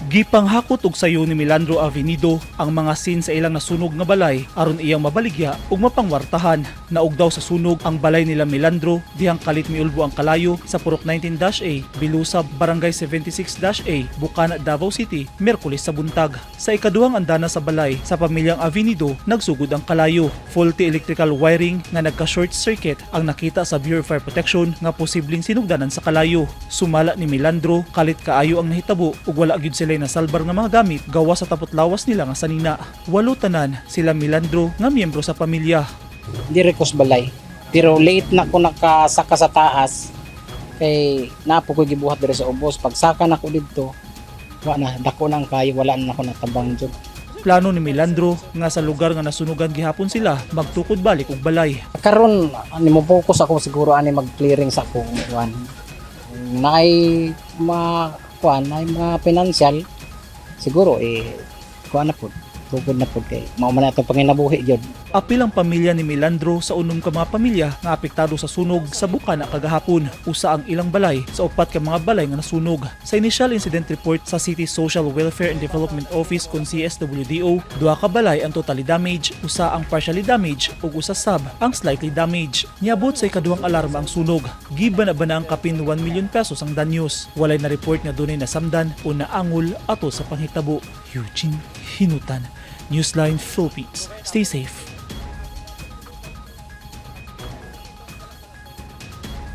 Gipanghakot og sayo ni Melandro Avenido ang mga scene sa ilang nasunog nga balay aron iyang mabaligya ug mapangwartahan. Naog daw sa sunog ang balay nila Melandro dihang kalit miulbo ang kalayo sa Purok 19-A, Bilusab, Barangay 76-A, Bucana Davao City, Miyerkules sa buntag. Sa ikaduhang andana sa balay sa pamilyang Avenido nagsugod ang kalayo. Faulty electrical wiring nga nagka-short circuit ang nakita sa Bureau of Fire Protection nga posibleng sinugdanan sa kalayo. Sumala ni Melandro kalit kaayo ang nahitabo ug wala gyud sila nasalbar nga mga gamit gawa sa tapot lawas nila nga sanina. Walo tanan sila Melandro nga miyembro sa pamilya. Dire ko sa balay. Pero late na ko nakasaka sa taas kay napo ko gibuhat dire sa ubos. Pagsaka na ko dito, wala na dako nang kayo, wala na ako natabang jud. Plano ni Melandro nga sa lugar nga nasunugan gihapon sila magtukod balik og balay. Karon ani mo focus ako siguro ani mag-clearing sa akong kuan. Nay mga financial siguro kuan na pud tukod na pud kay mao man ato panginabuhi gyud. Apil ang pamilya ni Melandro sa unom ka mga pamilya nga apektado sa sunog sa Bucana kagahapon. Usa ang ilang balay sa upat ka mga balay nga nasunog. Sa initial incident report sa City Social Welfare and Development Office kon CSWDO, duha ka balay ang totally damaged, usa ang partially damaged ug usa sab ang slightly damaged. Niabot sa ikaduhang alarma ang sunog. Giba na ba na ang kapin 1 million pesos ang danyos. Walay na report nga dunay nasamdan o naangol ato sa panghitabo. Eugene Hinutan, Newsline Philippines. Stay safe.